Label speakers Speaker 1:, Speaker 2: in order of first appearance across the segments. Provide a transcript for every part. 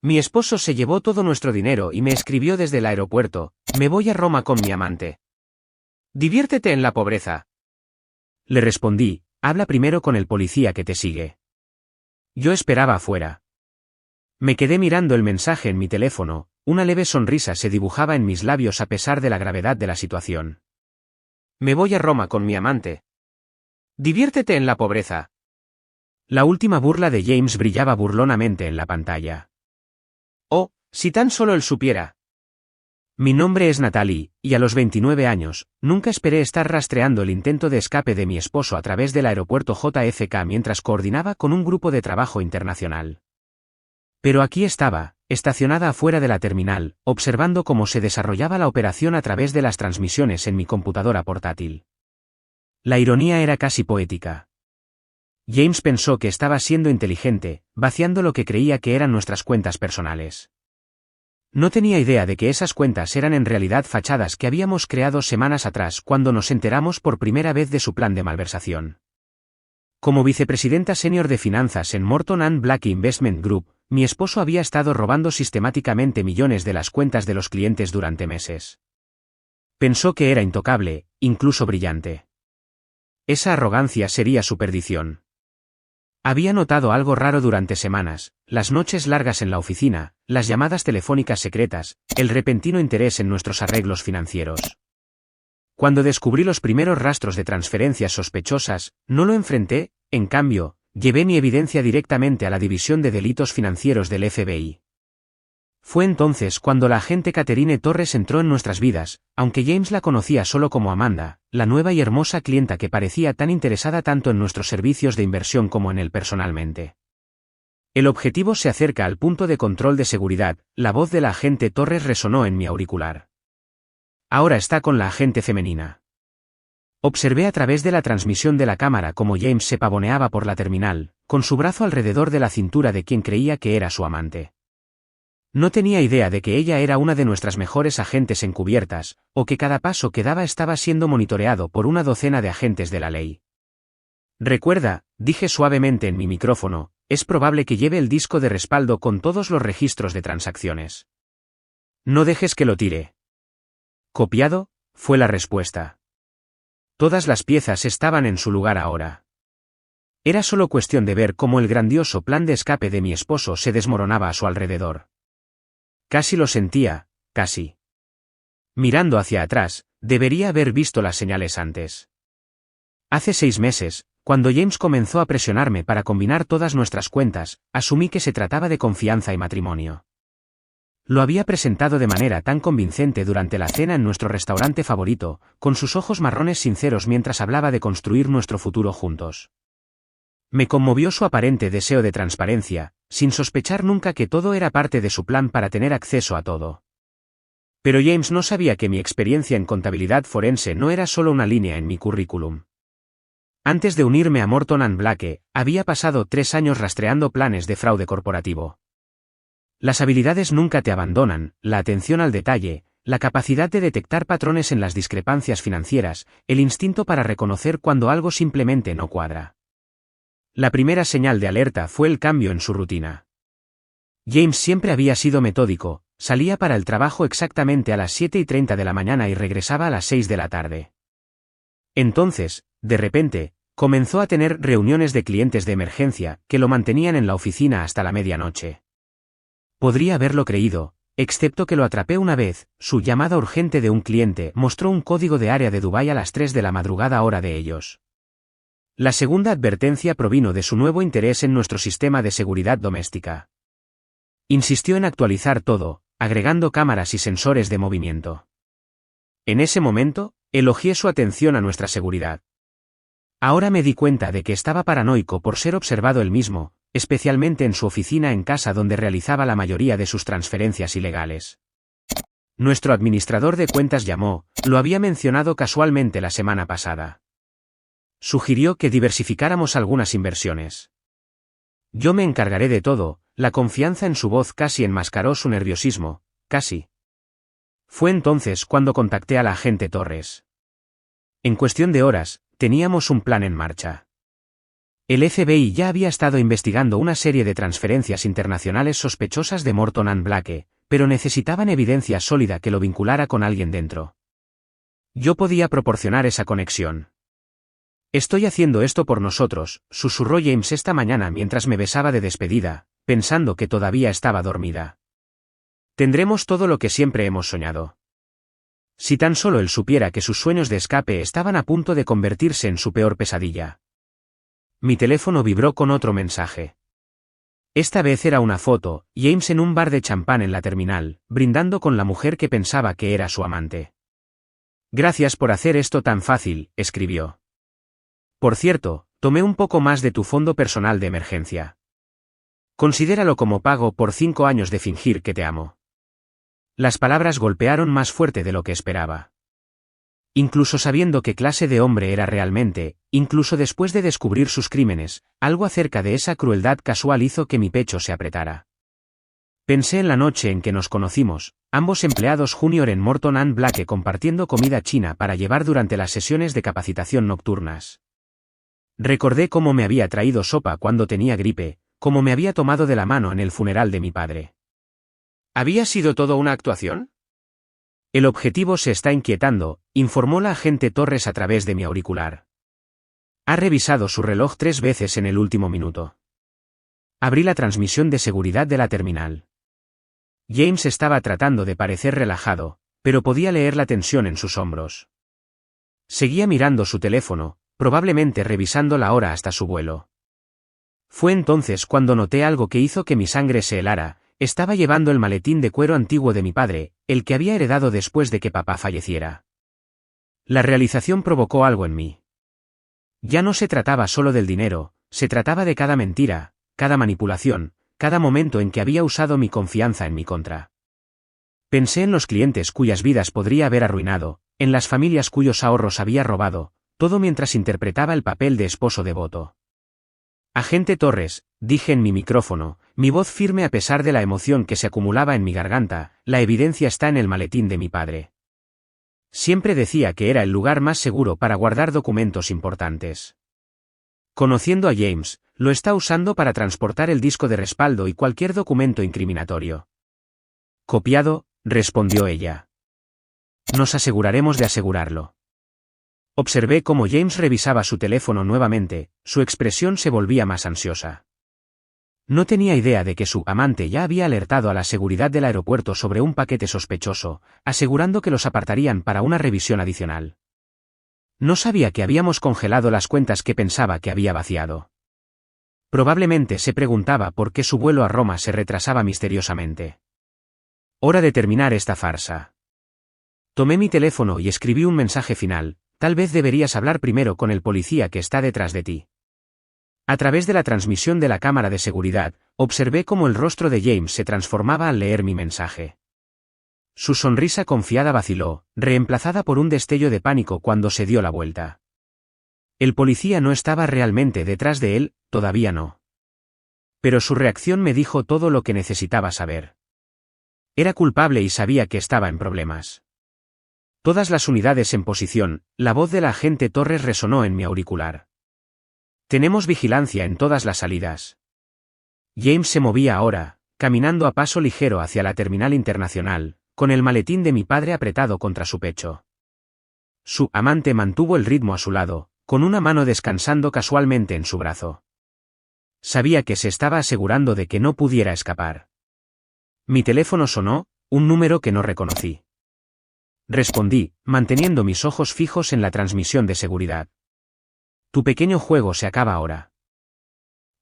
Speaker 1: Mi esposo se llevó todo nuestro dinero y me escribió desde el aeropuerto: me voy a Roma con mi amante. Diviértete en la pobreza. Le respondí: habla primero con el policía que te sigue. Yo esperaba afuera. Me quedé mirando el mensaje en mi teléfono, una leve sonrisa se dibujaba en mis labios a pesar de la gravedad de la situación. Me voy a Roma con mi amante. Diviértete en la pobreza. La última burla de James brillaba burlonamente en la pantalla. Oh, si tan solo él supiera. Mi nombre es Natalie, y a los 29 años, nunca esperé estar rastreando el intento de escape de mi esposo a través del aeropuerto JFK mientras coordinaba con un grupo de trabajo internacional. Pero aquí estaba, estacionada afuera de la terminal, observando cómo se desarrollaba la operación a través de las transmisiones en mi computadora portátil. La ironía era casi poética. James pensó que estaba siendo inteligente, vaciando lo que creía que eran nuestras cuentas personales. No tenía idea de que esas cuentas eran en realidad fachadas que habíamos creado semanas atrás cuando nos enteramos por primera vez de su plan de malversación. Como vicepresidenta senior de finanzas en Morton & Black Investment Group, mi esposo había estado robando sistemáticamente millones de las cuentas de los clientes durante meses. Pensó que era intocable, incluso brillante. Esa arrogancia sería su perdición. Había notado algo raro durante semanas: las noches largas en la oficina, las llamadas telefónicas secretas, el repentino interés en nuestros arreglos financieros. Cuando descubrí los primeros rastros de transferencias sospechosas, no lo enfrenté, en cambio, llevé mi evidencia directamente a la División de Delitos Financieros del FBI. Fue entonces cuando la agente Catherine Torres entró en nuestras vidas, aunque James la conocía solo como Amanda, la nueva y hermosa clienta que parecía tan interesada tanto en nuestros servicios de inversión como en él personalmente. El objetivo se acerca al punto de control de seguridad, la voz de la agente Torres resonó en mi auricular. Ahora está con la agente femenina. Observé a través de la transmisión de la cámara cómo James se pavoneaba por la terminal, con su brazo alrededor de la cintura de quien creía que era su amante. No tenía idea de que ella era una de nuestras mejores agentes encubiertas, o que cada paso que daba estaba siendo monitoreado por una docena de agentes de la ley. Recuerda, dije suavemente en mi micrófono, es probable que lleve el disco de respaldo con todos los registros de transacciones. No dejes que lo tire. ¿Copiado?, fue la respuesta. Todas las piezas estaban en su lugar ahora. Era solo cuestión de ver cómo el grandioso plan de escape de mi esposo se desmoronaba a su alrededor. Casi lo sentía, casi. Mirando hacia atrás, debería haber visto las señales antes. Hace 6 meses, cuando James comenzó a presionarme para combinar todas nuestras cuentas, asumí que se trataba de confianza y matrimonio. Lo había presentado de manera tan convincente durante la cena en nuestro restaurante favorito, con sus ojos marrones sinceros mientras hablaba de construir nuestro futuro juntos. Me conmovió su aparente deseo de transparencia, sin sospechar nunca que todo era parte de su plan para tener acceso a todo. Pero James no sabía que mi experiencia en contabilidad forense no era solo una línea en mi currículum. Antes de unirme a Morton & Black, había pasado 3 años rastreando planes de fraude corporativo. Las habilidades nunca te abandonan, la atención al detalle, la capacidad de detectar patrones en las discrepancias financieras, el instinto para reconocer cuando algo simplemente no cuadra. La primera señal de alerta fue el cambio en su rutina. James siempre había sido metódico, salía para el trabajo exactamente a las 7:30 de la mañana y regresaba a las 6 de la tarde. Entonces, de repente, comenzó a tener reuniones de clientes de emergencia, que lo mantenían en la oficina hasta la medianoche. Podría haberlo creído, excepto que lo atrapé una vez. Su llamada urgente de un cliente mostró un código de área de Dubái a las 3 de la madrugada hora de ellos. La segunda advertencia provino de su nuevo interés en nuestro sistema de seguridad doméstica. Insistió en actualizar todo, agregando cámaras y sensores de movimiento. En ese momento, elogié su atención a nuestra seguridad. Ahora me di cuenta de que estaba paranoico por ser observado él mismo, especialmente en su oficina en casa donde realizaba la mayoría de sus transferencias ilegales. Nuestro administrador de cuentas llamó, lo había mencionado casualmente la semana pasada. Sugirió que diversificáramos algunas inversiones. Yo me encargaré de todo. La confianza en su voz casi enmascaró su nerviosismo, casi. Fue entonces cuando contacté a la agente Torres. En cuestión de horas, teníamos un plan en marcha. El FBI ya había estado investigando una serie de transferencias internacionales sospechosas de Morton and Blake, pero necesitaban evidencia sólida que lo vinculara con alguien dentro. Yo podía proporcionar esa conexión. Estoy haciendo esto por nosotros, susurró James esta mañana mientras me besaba de despedida, pensando que todavía estaba dormida. Tendremos todo lo que siempre hemos soñado. Si tan solo él supiera que sus sueños de escape estaban a punto de convertirse en su peor pesadilla. Mi teléfono vibró con otro mensaje. Esta vez era una foto, James en un bar de champán en la terminal, brindando con la mujer que pensaba que era su amante. Gracias por hacer esto tan fácil, escribió. Por cierto, tomé un poco más de tu fondo personal de emergencia. Considéralo como pago por 5 años de fingir que te amo. Las palabras golpearon más fuerte de lo que esperaba. Incluso sabiendo qué clase de hombre era realmente, incluso después de descubrir sus crímenes, algo acerca de esa crueldad casual hizo que mi pecho se apretara. Pensé en la noche en que nos conocimos, ambos empleados junior en Morton and Blake compartiendo comida china para llevar durante las sesiones de capacitación nocturnas. Recordé cómo me había traído sopa cuando tenía gripe, cómo me había tomado de la mano en el funeral de mi padre. ¿Había sido todo una actuación? El objetivo se está inquietando, informó la agente Torres a través de mi auricular. Ha revisado su reloj 3 veces en el último minuto. Abrí la transmisión de seguridad de la terminal. James estaba tratando de parecer relajado, pero podía leer la tensión en sus hombros. Seguía mirando su teléfono, probablemente revisando la hora hasta su vuelo. Fue entonces cuando noté algo que hizo que mi sangre se helara. Estaba llevando el maletín de cuero antiguo de mi padre, el que había heredado después de que papá falleciera. La realización provocó algo en mí. Ya no se trataba solo del dinero, se trataba de cada mentira, cada manipulación, cada momento en que había usado mi confianza en mi contra. Pensé en los clientes cuyas vidas podría haber arruinado, en las familias cuyos ahorros había robado, todo mientras interpretaba el papel de esposo devoto. Agente Torres, dije en mi micrófono, mi voz firme a pesar de la emoción que se acumulaba en mi garganta, la evidencia está en el maletín de mi padre. Siempre decía que era el lugar más seguro para guardar documentos importantes. Conociendo a James, lo está usando para transportar el disco de respaldo y cualquier documento incriminatorio. Copiado, respondió ella. Nos aseguraremos de asegurarlo. Observé cómo James revisaba su teléfono nuevamente, su expresión se volvía más ansiosa. No tenía idea de que su amante ya había alertado a la seguridad del aeropuerto sobre un paquete sospechoso, asegurando que los apartarían para una revisión adicional. No sabía que habíamos congelado las cuentas que pensaba que había vaciado. Probablemente se preguntaba por qué su vuelo a Roma se retrasaba misteriosamente. Hora de terminar esta farsa. Tomé mi teléfono y escribí un mensaje final. Tal vez deberías hablar primero con el policía que está detrás de ti. A través de la transmisión de la cámara de seguridad, observé cómo el rostro de James se transformaba al leer mi mensaje. Su sonrisa confiada vaciló, reemplazada por un destello de pánico cuando se dio la vuelta. El policía no estaba realmente detrás de él, todavía no. Pero su reacción me dijo todo lo que necesitaba saber. Era culpable y sabía que estaba en problemas. Todas las unidades en posición, la voz del agente Torres resonó en mi auricular. Tenemos vigilancia en todas las salidas. James se movía ahora, caminando a paso ligero hacia la terminal internacional, con el maletín de mi padre apretado contra su pecho. Su amante mantuvo el ritmo a su lado, con una mano descansando casualmente en su brazo. Sabía que se estaba asegurando de que no pudiera escapar. Mi teléfono sonó, un número que no reconocí. Respondí, manteniendo mis ojos fijos en la transmisión de seguridad. Tu pequeño juego se acaba ahora.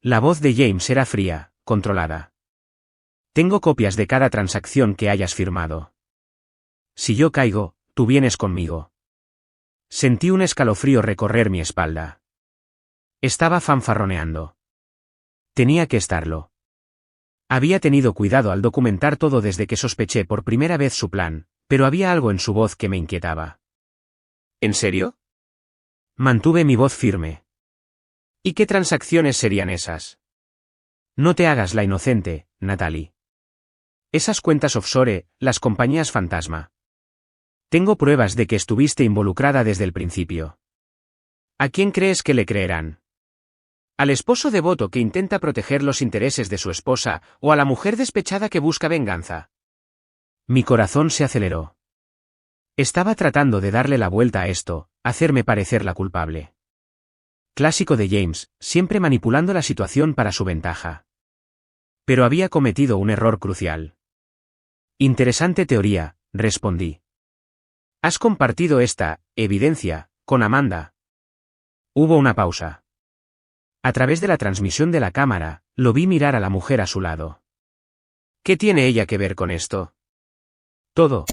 Speaker 1: La voz de James era fría, controlada. Tengo copias de cada transacción que hayas firmado. Si yo caigo, tú vienes conmigo. Sentí un escalofrío recorrer mi espalda. Estaba fanfarroneando. Tenía que estarlo. Había tenido cuidado al documentar todo desde que sospeché por primera vez su plan, pero había algo en su voz que me inquietaba. ¿En serio? Mantuve mi voz firme. ¿Y qué transacciones serían esas? No te hagas la inocente, Natalie. Esas cuentas offshore, las compañías fantasma. Tengo pruebas de que estuviste involucrada desde el principio. ¿A quién crees que le creerán? ¿Al esposo devoto que intenta proteger los intereses de su esposa, o a la mujer despechada que busca venganza? Mi corazón se aceleró. Estaba tratando de darle la vuelta a esto, hacerme parecer la culpable. Clásico de James, siempre manipulando la situación para su ventaja. Pero había cometido un error crucial. Interesante teoría, respondí. ¿Has compartido esta evidencia con Amanda? Hubo una pausa. A través de la transmisión de la cámara, lo vi mirar a la mujer a su lado. ¿Qué tiene ella que ver con esto? Todo.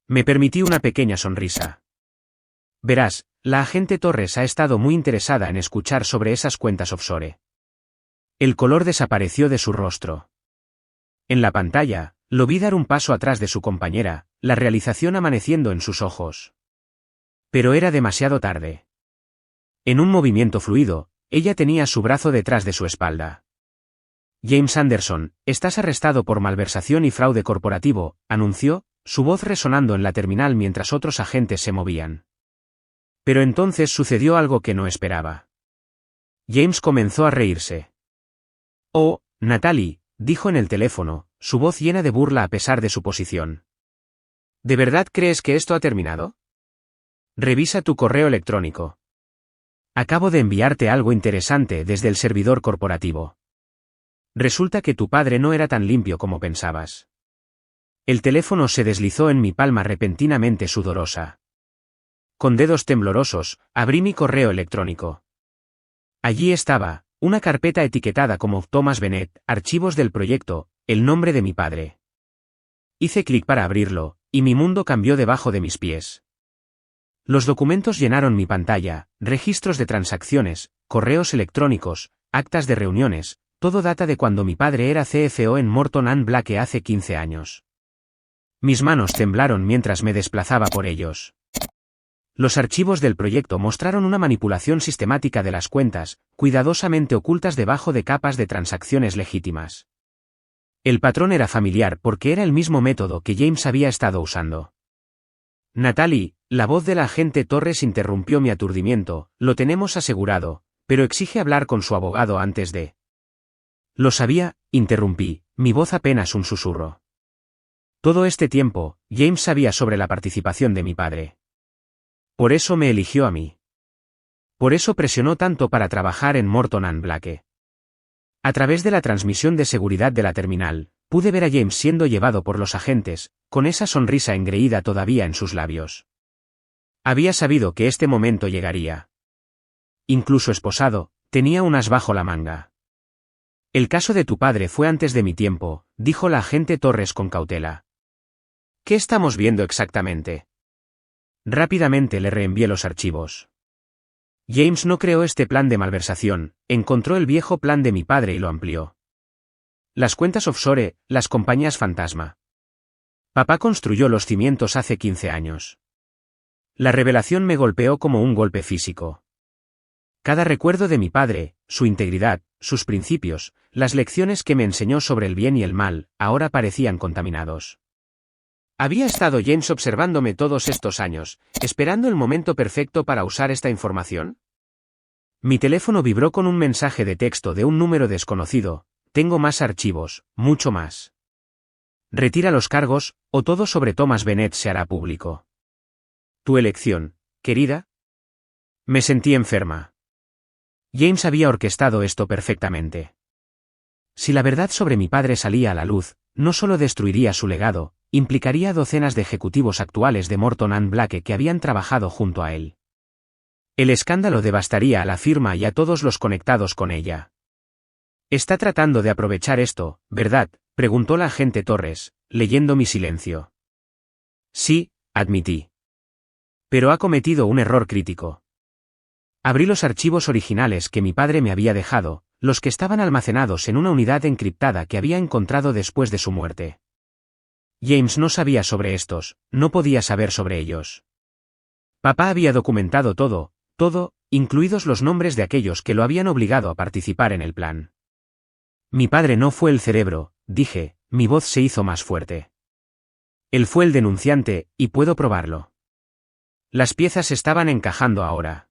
Speaker 1: Me permití una pequeña sonrisa. Verás, la agente Torres ha estado muy interesada en escuchar sobre esas cuentas offshore. El color desapareció de su rostro. En la pantalla, lo vi dar un paso atrás de su compañera, la realización amaneciendo en sus ojos. Pero era demasiado tarde. En un movimiento fluido, ella tenía su brazo detrás de su espalda. James Anderson, estás arrestado por malversación y fraude corporativo, anunció, su voz resonando en la terminal mientras otros agentes se movían. Pero entonces sucedió algo que no esperaba. James comenzó a reírse. Oh, Natalie, dijo en el teléfono, su voz llena de burla a pesar de su posición. ¿De verdad crees que esto ha terminado? Revisa tu correo electrónico. Acabo de enviarte algo interesante desde el servidor corporativo. Resulta que tu padre no era tan limpio como pensabas. El teléfono se deslizó en mi palma repentinamente sudorosa. Con dedos temblorosos, abrí mi correo electrónico. Allí estaba, una carpeta etiquetada como Thomas Bennett, archivos del proyecto, el nombre de mi padre. Hice clic para abrirlo, y mi mundo cambió debajo de mis pies. Los documentos llenaron mi pantalla, registros de transacciones, correos electrónicos, actas de reuniones, todo data de cuando mi padre era CFO en Morton & Blake hace 15 años. Mis manos temblaron mientras me desplazaba por ellos. Los archivos del proyecto mostraron una manipulación sistemática de las cuentas, cuidadosamente ocultas debajo de capas de transacciones legítimas. El patrón era familiar porque era el mismo método que James había estado usando. Natalie, la voz de la agente Torres interrumpió mi aturdimiento, lo tenemos asegurado, pero exige hablar con su abogado antes de... Lo sabía, interrumpí, mi voz apenas un susurro. Todo este tiempo, James sabía sobre la participación de mi padre. Por eso me eligió a mí. Por eso presionó tanto para trabajar en Morton & Blake. A través de la transmisión de seguridad de la terminal, pude ver a James siendo llevado por los agentes, con esa sonrisa engreída todavía en sus labios. Había sabido que este momento llegaría. Incluso esposado, tenía un as bajo la manga. El caso de tu padre fue antes de mi tiempo, dijo la agente Torres con cautela. ¿Qué estamos viendo exactamente? Rápidamente le reenvié los archivos. James no creó este plan de malversación, encontró el viejo plan de mi padre y lo amplió. Las cuentas offshore, las compañías fantasma. Papá construyó los cimientos hace 15 años. La revelación me golpeó como un golpe físico. Cada recuerdo de mi padre, su integridad, sus principios, las lecciones que me enseñó sobre el bien y el mal, ahora parecían contaminados. ¿Había estado James observándome todos estos años, esperando el momento perfecto para usar esta información? Mi teléfono vibró con un mensaje de texto de un número desconocido. Tengo más archivos, mucho más. Retira los cargos, o todo sobre Thomas Bennett se hará público. Tu elección, querida. Me sentí enferma. James había orquestado esto perfectamente. Si la verdad sobre mi padre salía a la luz, no solo destruiría su legado, implicaría a docenas de ejecutivos actuales de Morton & Blake que habían trabajado junto a él. El escándalo devastaría a la firma y a todos los conectados con ella. Está tratando de aprovechar esto, ¿verdad?, preguntó la agente Torres, leyendo mi silencio. Sí, admití. Pero ha cometido un error crítico. Abrí los archivos originales que mi padre me había dejado, los que estaban almacenados en una unidad encriptada que había encontrado después de su muerte. James no sabía sobre estos, no podía saber sobre ellos. Papá había documentado todo, incluidos los nombres de aquellos que lo habían obligado a participar en el plan. Mi padre no fue el cerebro, dije, mi voz se hizo más fuerte. Él fue el denunciante, y puedo probarlo. Las piezas estaban encajando ahora.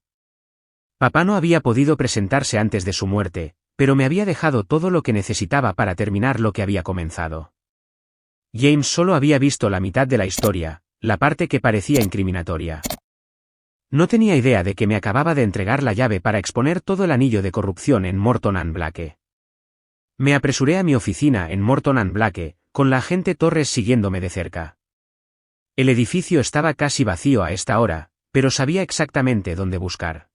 Speaker 1: Papá no había podido presentarse antes de su muerte, pero me había dejado todo lo que necesitaba para terminar lo que había comenzado. James solo había visto la mitad de la historia, la parte que parecía incriminatoria. No tenía idea de que me acababa de entregar la llave para exponer todo el anillo de corrupción en Morton and Blake. Me apresuré a mi oficina en Morton and Blake, con la agente Torres siguiéndome de cerca. El edificio estaba casi vacío a esta hora, pero sabía exactamente dónde buscar.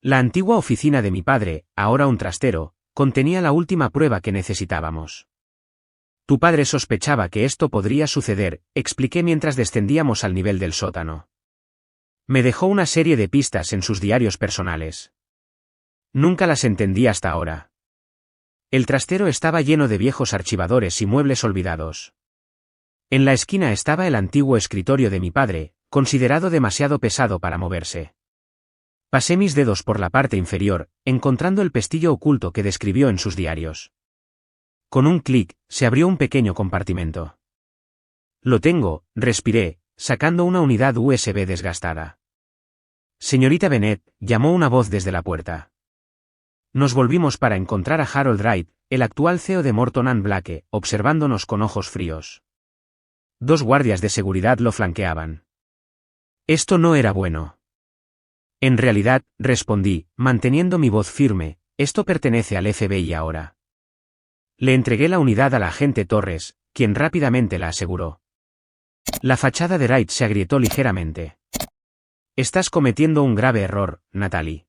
Speaker 1: La antigua oficina de mi padre, ahora un trastero, contenía la última prueba que necesitábamos. Tu padre sospechaba que esto podría suceder, expliqué mientras descendíamos al nivel del sótano. Me dejó una serie de pistas en sus diarios personales. Nunca las entendí hasta ahora. El trastero estaba lleno de viejos archivadores y muebles olvidados. En la esquina estaba el antiguo escritorio de mi padre, considerado demasiado pesado para moverse. Pasé mis dedos por la parte inferior, encontrando el pestillo oculto que describió en sus diarios. Con un clic, se abrió un pequeño compartimento. Lo tengo, respiré, sacando una unidad USB desgastada. Señorita Bennett, llamó una voz desde la puerta. Nos volvimos para encontrar a Harold Wright, el actual CEO de Morton and Blake, observándonos con ojos fríos. 2 guardias de seguridad lo flanqueaban. Esto no era bueno. En realidad, respondí, manteniendo mi voz firme, esto pertenece al FBI ahora. Le entregué la unidad al agente Torres, quien rápidamente la aseguró. La fachada de Wright se agrietó ligeramente. Estás cometiendo un grave error, Natalie.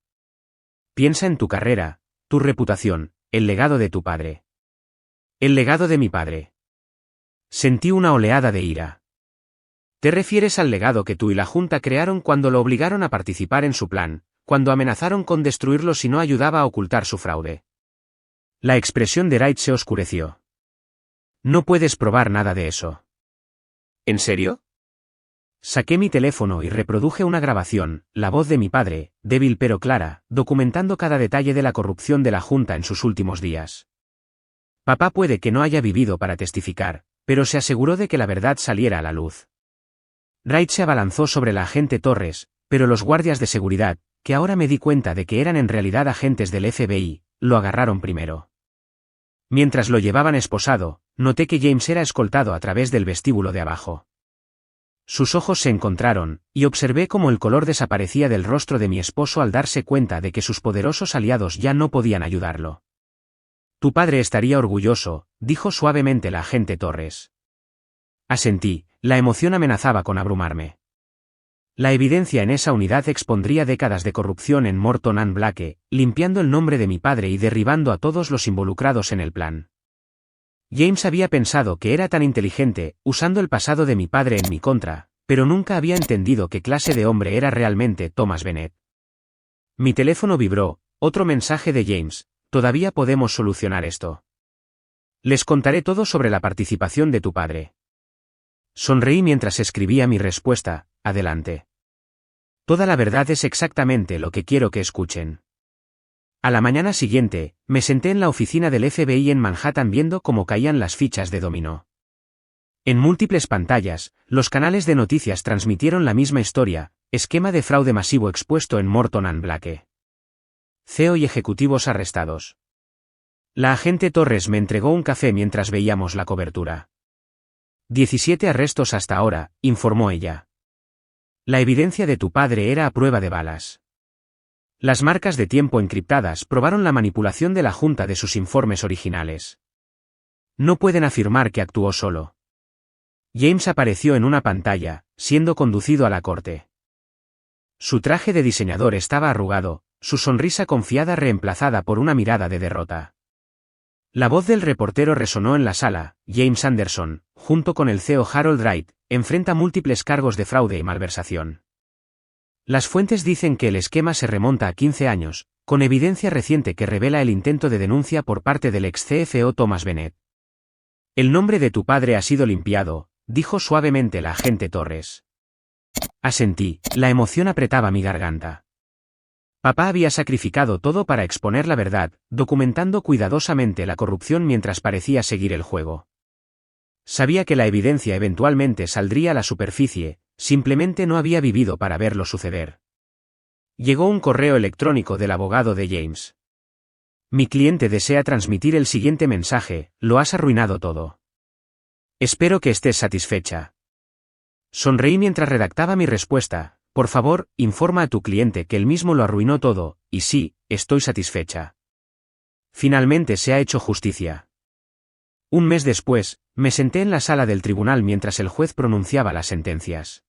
Speaker 1: Piensa en tu carrera, tu reputación, el legado de tu padre. El legado de mi padre. Sentí una oleada de ira. ¿Te refieres al legado que tú y la Junta crearon cuando lo obligaron a participar en su plan, cuando amenazaron con destruirlo si no ayudaba a ocultar su fraude? La expresión de Wright se oscureció. No puedes probar nada de eso. ¿En serio? Saqué mi teléfono y reproduje una grabación, la voz de mi padre, débil pero clara, documentando cada detalle de la corrupción de la Junta en sus últimos días. Papá puede que no haya vivido para testificar, pero se aseguró de que la verdad saliera a la luz. Wright se abalanzó sobre la agente Torres, pero los guardias de seguridad, que ahora me di cuenta de que eran en realidad agentes del FBI, lo agarraron primero. Mientras lo llevaban esposado, noté que James era escoltado a través del vestíbulo de abajo. Sus ojos se encontraron, y observé cómo el color desaparecía del rostro de mi esposo al darse cuenta de que sus poderosos aliados ya no podían ayudarlo. Tu padre estaría orgulloso, dijo suavemente la agente Torres. Asentí, la emoción amenazaba con abrumarme. La evidencia en esa unidad expondría décadas de corrupción en Morton and Blake, limpiando el nombre de mi padre y derribando a todos los involucrados en el plan. James había pensado que era tan inteligente, usando el pasado de mi padre en mi contra, pero nunca había entendido qué clase de hombre era realmente Thomas Bennett. Mi teléfono vibró, otro mensaje de James, todavía podemos solucionar esto. Les contaré todo sobre la participación de tu padre. Sonreí mientras escribía mi respuesta, adelante. Toda la verdad es exactamente lo que quiero que escuchen. A la mañana siguiente, me senté en la oficina del FBI en Manhattan viendo cómo caían las fichas de dominó. En múltiples pantallas, los canales de noticias transmitieron la misma historia, esquema de fraude masivo expuesto en Morton and Blake. CEO y ejecutivos arrestados. La agente Torres me entregó un café mientras veíamos la cobertura. 17 arrestos hasta ahora, informó ella. La evidencia de tu padre era a prueba de balas. Las marcas de tiempo encriptadas probaron la manipulación de la Junta de sus informes originales. No pueden afirmar que actuó solo. James apareció en una pantalla, siendo conducido a la corte. Su traje de diseñador estaba arrugado, su sonrisa confiada reemplazada por una mirada de derrota. La voz del reportero resonó en la sala. James Anderson, junto con el CEO Harold Wright, enfrenta múltiples cargos de fraude y malversación. Las fuentes dicen que el esquema se remonta a 15 años, con evidencia reciente que revela el intento de denuncia por parte del ex CFO Thomas Bennett. El nombre de tu padre ha sido limpiado, dijo suavemente la agente Torres. Asentí, la emoción apretaba mi garganta. Papá había sacrificado todo para exponer la verdad, documentando cuidadosamente la corrupción mientras parecía seguir el juego. Sabía que la evidencia eventualmente saldría a la superficie, simplemente no había vivido para verlo suceder. Llegó un correo electrónico del abogado de James. Mi cliente desea transmitir el siguiente mensaje: lo has arruinado todo. Espero que estés satisfecha. Sonreí mientras redactaba mi respuesta. Por favor, informa a tu cliente que él mismo lo arruinó todo, y sí, estoy satisfecha. Finalmente se ha hecho justicia. Un mes después, me senté en la sala del tribunal mientras el juez pronunciaba las sentencias.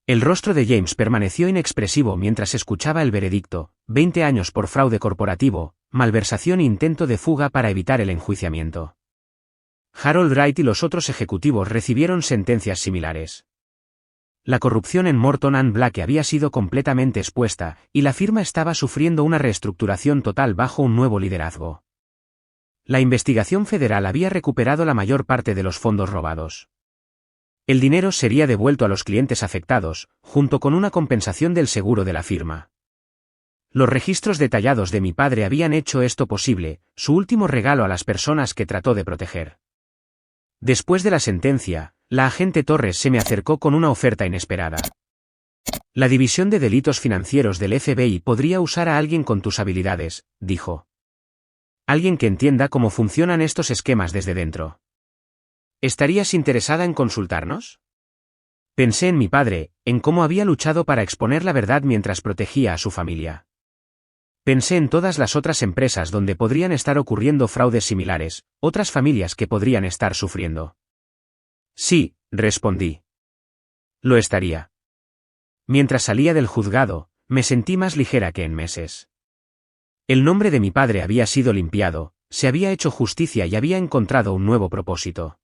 Speaker 1: El rostro de James permaneció inexpresivo mientras escuchaba el veredicto: 20 años por fraude corporativo, malversación e intento de fuga para evitar el enjuiciamiento. Harold Wright y los otros ejecutivos recibieron sentencias similares. La corrupción en Morton & Blake había sido completamente expuesta, y la firma estaba sufriendo una reestructuración total bajo un nuevo liderazgo. La investigación federal había recuperado la mayor parte de los fondos robados. El dinero sería devuelto a los clientes afectados, junto con una compensación del seguro de la firma. Los registros detallados de mi padre habían hecho esto posible, su último regalo a las personas que trató de proteger. Después de la sentencia, la agente Torres se me acercó con una oferta inesperada. La División de Delitos Financieros del FBI podría usar a alguien con tus habilidades, dijo. Alguien que entienda cómo funcionan estos esquemas desde dentro. ¿Estarías interesada en consultarnos? Pensé en mi padre, en cómo había luchado para exponer la verdad mientras protegía a su familia. Pensé en todas las otras empresas donde podrían estar ocurriendo fraudes similares, otras familias que podrían estar sufriendo. Sí, respondí. Lo estaría. Mientras salía del juzgado, me sentí más ligera que en meses. El nombre de mi padre había sido limpiado, se había hecho justicia y había encontrado un nuevo propósito.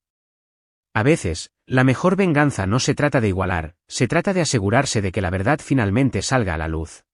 Speaker 1: A veces, la mejor venganza no se trata de igualar, se trata de asegurarse de que la verdad finalmente salga a la luz.